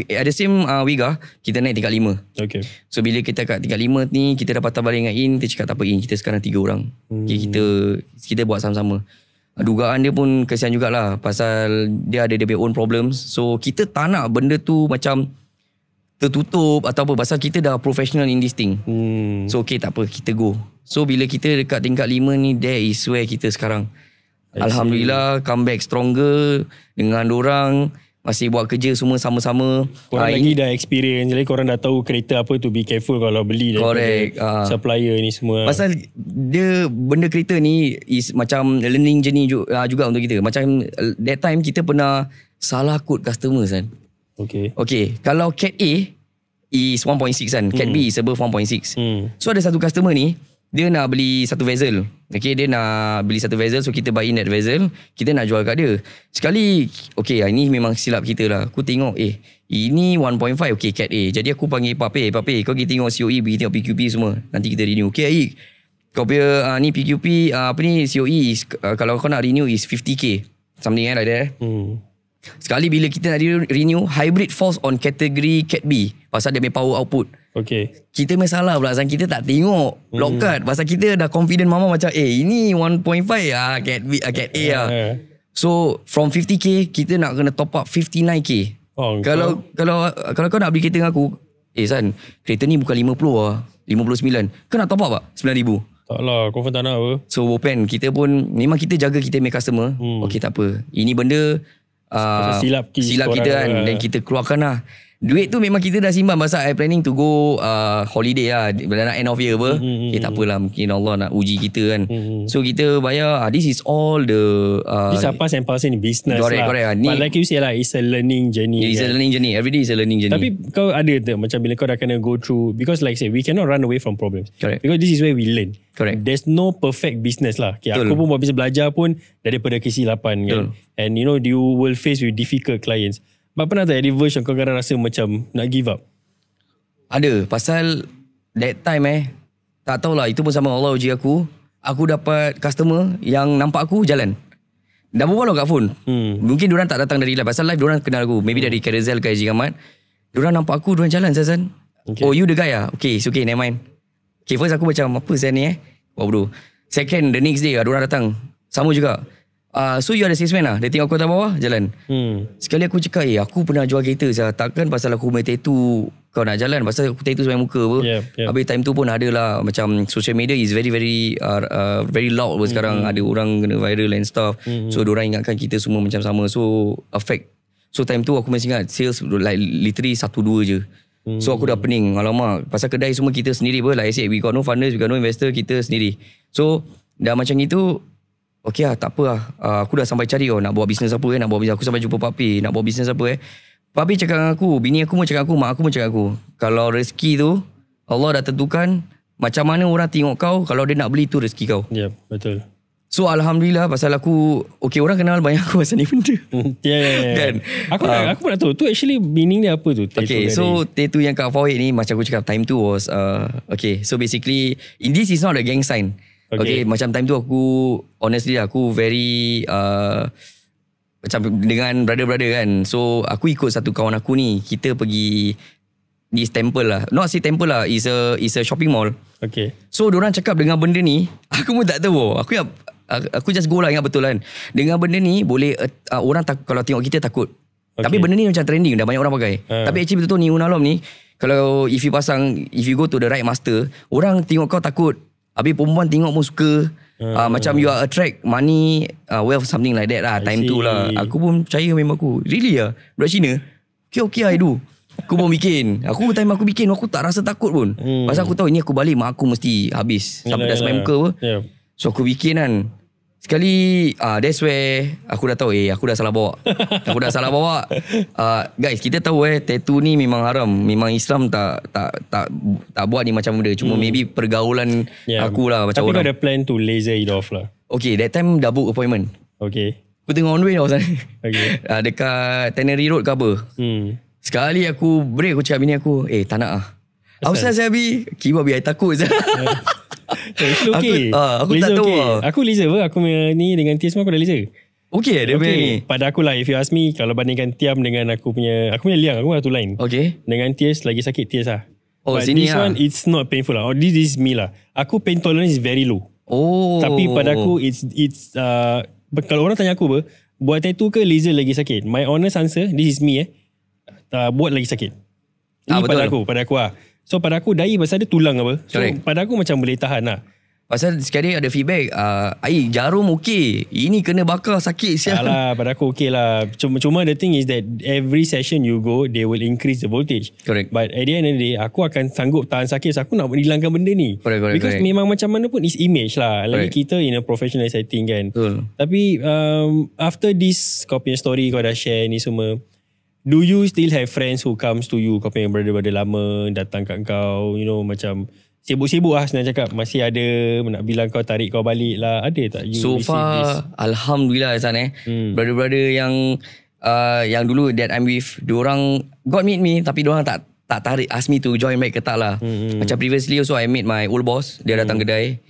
at the same week kita naik tingkat 5. Okay. So bila kita kat tingkat 5 ni, kita dah patah balik dengan In, dia cakap tak apa In, kita sekarang 3 orang. Okay, kita buat sama-sama. Dugaan dia pun kesian jugalah pasal dia ada dia punya own problems. So kita tak nak benda tu macam tertutup atau apa, pasal kita dah professional in this thing. So okay tak apa, kita go. So bila kita dekat tingkat 5 ni, there is where kita sekarang. Alhamdulillah come back stronger dengan dorang. Masih buat kerja semua sama-sama. Korang lagi dah experience, jadi korang dah tahu kereta apa to be careful kalau beli daripada supplier ni semua. Pasal dia benda kereta ni is macam learning journey juga untuk kita. Macam that time kita pernah salah kod customer kan. Okay. Kalau Cat A is 1.6 kan. Cat B is above 1.6. So ada satu customer ni, dia nak beli satu vessel. Okay, dia nak beli satu vessel. So kita buy in that vessel, kita nak jual kat dia. Sekali, okay, ini memang silap kita lah. Aku tengok, ini 1.5, okay, Cat A. Jadi aku panggil Pape, kau pergi tengok COE, pergi tengok PQP semua. Nanti kita renew. Okay, Aik, kau punya ni PQP, COE is, kalau kau nak renew is 50k. Something like that. Sekali bila kita nak renew, hybrid falls on category Cat B. Pasal dia punya power output. Okay. Kita punya salah pula, kita tak tengok lock card. Pasal kita dah confident mama macam, ini 1.5 Cat B, Cat A lah. So from 50k, kita nak kena top up 59k. Kalau kau nak beli kereta dengan aku, San, kereta ni bukan 50 lah, 59. Kau nak top up tak? 9,000. Tak lah, confirm tak nak apa. So Wopen, kita pun memang kita jaga kita punya customer. Okay, tak apa. Ini benda silap kita kan. Dan kita keluarkan lah. Duit tu memang kita dah simpan. Pasal I planning to go holiday lah, nak end of year apa. Tak apalah, mungkin Allah nak uji kita kan. So kita bayar, this is all the this are pass and pass in business correct, lah. Correct. But like you say lah, it's a learning journey. It's a learning journey. Every day is a learning journey. Tapi kau ada tak macam bila kau dah kena go through, because like say we cannot run away from problems. Correct. Because this is where we learn. Correct. There's no perfect business lah. Okay, aku pun bisa belajar pun daripada kesilapan kan. And you know, you will face with difficult clients. But pernah tak ada version kau kadang rasa macam nak give up? Ada. Pasal that time tak tahulah, itu pun sama Allah uji aku. Aku dapat customer yang nampak aku jalan. Dah berbual kat phone. Mungkin diorang tak datang dari live. Pasal live diorang kenal aku. Maybe dari Carousel ke Haji Ahmad. Diorang nampak aku, diorang jalan Zazan. Okay. Oh, you the guy ah? Okay, it's okay, never mind. Okay, first aku macam, apa Zan ni Wow bro. Second, the next day diorang datang. Sama juga. So you ada salesman lah. Dia tengok aku atas bawah, jalan. Sekali aku cakap, aku pernah jual kereta saya. Takkan pasal aku main tattoo kau nak jalan. Pasal aku tattoo sampai muka apa. Habis time tu pun ada lah, macam social media is very very loud sekarang. Ada orang kena viral and stuff. So diorang ingatkan kita semua macam sama. So affect. So time tu aku masih ingat sales like literally 1-2 je. So aku dah pening. Alamak, pasal kedai semua kita sendiri apa. Like I said, we got no funders, we got no investor, kita sendiri. So dah macam itu, okay lah, tak apa lah. Aku dah sampai cari nak buat bisnes apa nak buat bisnes. Aku sampai jumpa Papi, nak buat bisnes apa Papi cakap dengan aku, bini aku pun cakap aku, mak aku pun cakap aku, kalau rezeki tu Allah dah tentukan, macam mana orang tengok kau, kalau dia nak beli tu rezeki kau. Ya, betul. So Alhamdulillah, pasal aku, okay, orang kenal banyak aku pasal ni benda. Kan? Aku pun nak tahu tu actually meaning dia apa tu. Okay, so tattoo yang kat forehead ni, macam aku cakap, time tu was okay, so basically this is not a gang sign. Okay, macam time tu aku honestly aku very macam dengan brother-brother kan. So aku ikut satu kawan aku ni, kita pergi di temple lah. Not say temple lah, is a shopping mall. Okay. So diorang cakap dengan benda ni, aku pun tak tahu. Aku just go lah, ingat betul kan. Dengan benda ni boleh orang kalau tengok kita takut. Tapi benda ni macam trending, dah banyak orang pakai. Tapi actually betul-betul ni Unalom ni, kalau if you go to the right master, orang tengok kau takut. Habis perempuan tengok pun suka. Macam you are attract money, wealth, something like that lah. Time tu lah. Aku pun percaya memang aku. Really lah? Budak Cina? Okay, I do. Aku pun bikin. Time aku bikin, aku tak rasa takut pun. Pasal aku tahu ini aku balik, mak aku mesti habis. Sampai dah sampai muka apa. So aku bikin kan. Sekali, that's where aku dah tahu, aku dah salah bawa. Aku dah salah bawa. Guys, kita tahu tattoo ni memang haram. Memang Islam tak buat ni macam benda. Cuma maybe pergaulan aku lah macam tapi orang. Tapi kau ada plan to laser it off lah. Okay, that time dah book appointment. Okay. Aku tengok on the way tau sana. Okay. Dekat Tannery Road ke apa. Sekali aku break, aku cakap bini aku, tak nak lah. Apa saya Abi? Kira biar takut je. Okay. Aku tak tahu okay. Aku laser apa? Aku ni dengan Tias semua aku dah laser. Okay, dia punya ni. Pada aku lah, if you ask me, kalau bandingkan Tiam dengan aku punya liang, aku satu line. Okay. Dengan Tias, lagi sakit Tias lah. Oh, but sini this one, it's not painful lah. This is me lah. Aku pain tolerance is very low. Oh. Tapi pada aku, it's kalau orang tanya aku buat tattoo ke laser lagi sakit? My honest answer, this is me buat lagi sakit. Ini pada aku lah. So pada aku dai pasal dia tulang apa. So correct. Pada aku macam boleh tahan lah. Pasal sekali ada feedback, jarum okey, ini kena bakar sakit siap. Alah, pada aku okey lah. Cuma the thing is that every session you go, they will increase the voltage. Correct. But at the end of the day, aku akan sanggup tahan sakit. So aku nak hilangkan benda ni. Correct. Because memang macam mana pun is image lah. Lagi kita in a professional setting kan. Betul. Tapi after this kau punya story kau dah share ni semua, do you still have friends who comes to you, kau punya brother-brother lama datang kat kau, you know, macam sibuk-sibuk lah senang cakap, masih ada nak bilang kau tarik kau balik lah, ada tak you So receive far this? Alhamdulillah Hasan brother-brother yang dulu that I'm with, diorang God meet me tapi diorang tak tarik ask me to join back ke tak lah. Macam previously also I meet my old boss, dia datang kedai,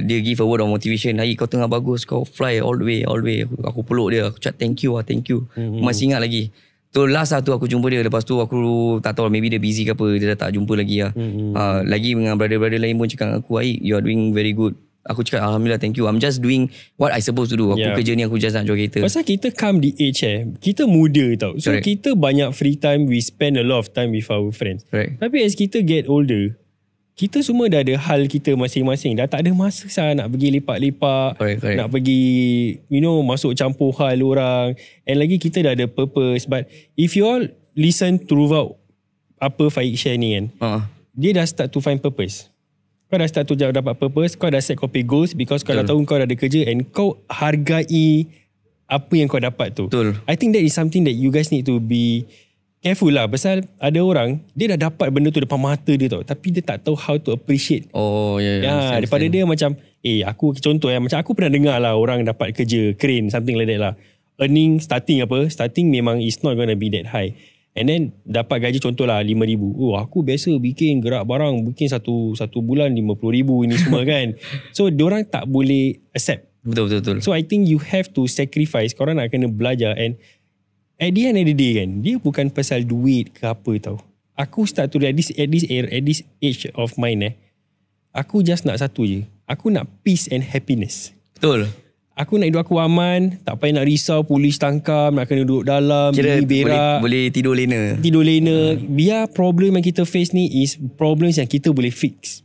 dia give a word of motivation, Hai kau tengah bagus, kau fly all the way. Aku peluk dia, aku cakap thank you. Masih ingat lagi. So last satu aku jumpa dia, lepas tu aku tak tahu maybe dia busy ke apa, dia dah tak jumpa lagi lah. Lagi dengan brother-brother lain pun cakap dengan aku, Hai you are doing very good. Aku cakap Alhamdulillah, thank you. I'm just doing what I supposed to do. Aku kerja ni aku just nak jual kereta. Pasal kita come the age kita muda tau. So Correct. kita banyak free time, we spend a lot of time with our friends. Correct. Tapi as kita get older, kita semua dah ada hal kita masing-masing. Dah tak ada masa nak pergi lepak-lepak. Correct. Nak pergi, you know, masuk campur hal orang. And lagi kita dah ada purpose. But if you all listen throughout apa Faik share ni kan, dia dah start to find purpose. Kau dah start to dapat purpose, kau dah set kau pay goals because kau dah tahu kau dah ada kerja and kau hargai apa yang kau dapat tu. Betul. I think that is something that you guys need to be careful lah. Pasal ada orang, dia dah dapat benda tu depan mata dia tau, tapi dia tak tahu how to appreciate. Oh yeah. Daripada dia macam, aku contoh macam aku pernah dengar lah orang dapat kerja crane, something like that lah. Earning starting memang is not gonna be that high. And then dapat gaji contoh lah 5,000. Aku biasa bikin gerak barang, bikin satu bulan 50,000 ini semua kan. So diorang tak boleh accept. Betul. So I think you have to sacrifice. Korang nak kena belajar. And at the end of the day kan, dia bukan pasal duit ke apa tau. Aku start to at this age of mine aku just nak satu je. Aku nak peace and happiness. Betul. Aku nak hidup aku aman, tak payah nak risau polis tangkap, nak kena duduk dalam, Kira berak, boleh tidur lena. Biar problem yang kita face ni is problems yang kita boleh fix,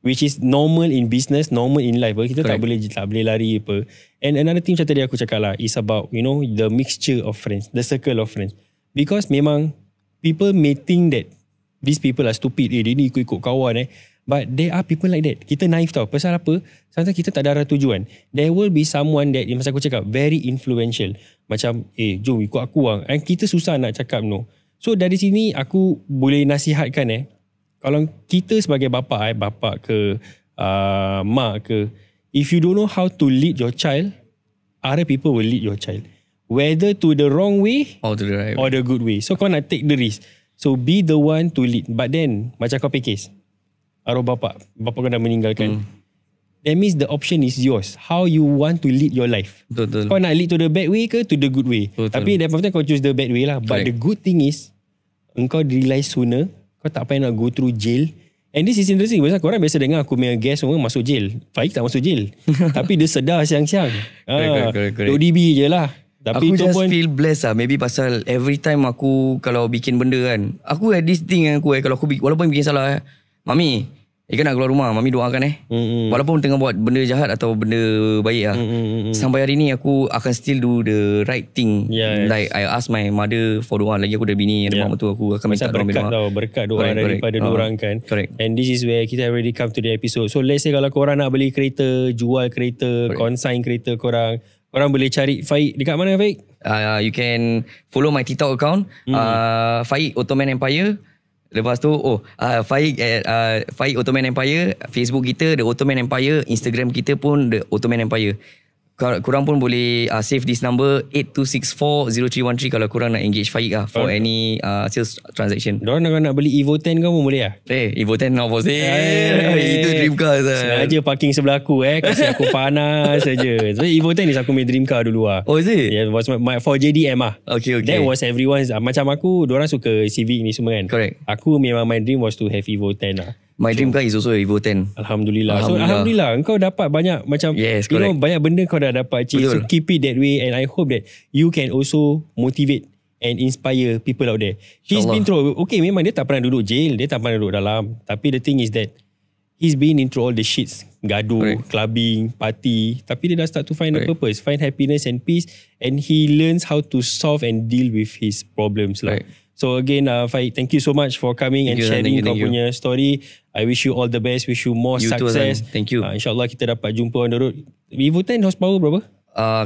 which is normal in business, normal in life. Kita tak boleh lari apa. And another thing macam tadi aku cakap lah, is about, you know, the mixture of friends, the circle of friends. Because memang people may think that these people are stupid, dia ni ikut kawan but there are people like that. Kita naif tau. Pasal apa? Sometimes kita tak ada arah tujuan. There will be someone that, macam aku cakap, very influential. Macam, jom ikut aku lah. And kita susah nak cakap no. So dari sini aku boleh nasihatkan kalau kita sebagai bapa ke mak ke, if you don't know how to lead your child, other people will lead your child. Whether to the wrong way or to the right or the good way. So kau nak take the risk. So be the one to lead. But then, macam kau pikir, arwah bapa kau dah meninggalkan. That means the option is yours. How you want to lead your life. Betul. Kau nak lead to the bad way ke to the good way. Betul. Tapi definitely kau choose the bad way lah. But Correct. the good thing is, engkau realize sooner, kau tak payah nak go through jail. And this is interesting. Pasal korang biasa dengar aku punya guest semua masuk jail. Faik tak masuk jail. Tapi dia sedar siang-siang. Correct. DB je lah. Tapi aku tu just pun feel blessed lah. Maybe pasal every time aku kalau bikin benda kan, aku ada this thing aku kalau aku walaupun bikin salah Mami, kan nak keluar rumah, Mami doakan Walaupun tengah buat benda jahat atau benda baik lah. Sampai hari ni aku akan still do the right thing. Yes. Like I ask my mother for doa. Lagi aku ada bini, ada mak mertua aku akan minta berkat doa. tau, berkat doa daripada diorang kan. Correct. And this is where kita already come to the episode. So let's say kalau korang nak beli kereta, jual kereta, consign kereta korang boleh cari Faik dekat mana Faik? You can follow my TikTok account, Faik Ottoman Empire. Lepas tu Faik Ottoman Empire. Facebook kita The Ottoman Empire. Instagram kita pun The Ottoman Empire. Korang pun boleh save this number 82640313 kalau korang nak engage Faik lah for any sales transaction. Diorang nak beli Evo 10 kau pun boleh lah? Evo 10 not for sale. Itu dream car lah. Sengaja parking sebelah aku kasi aku panas saja. So Evo 10 is aku punya dream car dulu lah. Oh is it? Yeah, was for JDM lah. Okay. That was everyone's. Macam aku, diorang suka Civic ni semua kan. Correct. Aku memang my dream was to have Evo 10 lah. My dream car is also Evo 10. Alhamdulillah. So Alhamdulillah engkau dapat banyak macam, yes, you know, banyak benda kau dah dapat achieve. So keep it that way, and I hope that you can also motivate and inspire people out there. He's been through, okay, memang dia tak pernah duduk jail, dia tak pernah duduk dalam, tapi the thing is that he's been into all the shits, gaduh, clubbing, party, tapi dia dah start to find a purpose, find happiness and peace, and he learns how to solve and deal with his problems lah. So again, Faik, thank you so much for coming and sharing kau punya story. I wish you all the best, wish you more success. Thank you. InsyaAllah kita dapat jumpa on the road. Evo 10 horsepower berapa?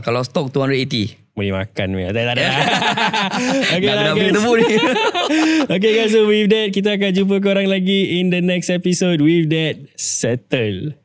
Kalau stock 280. boleh makan. Tak ada. Okay Nak lah beli guys. tepung ni. Okay guys, so with that kita akan jumpa korang lagi in the next episode. With that, settle.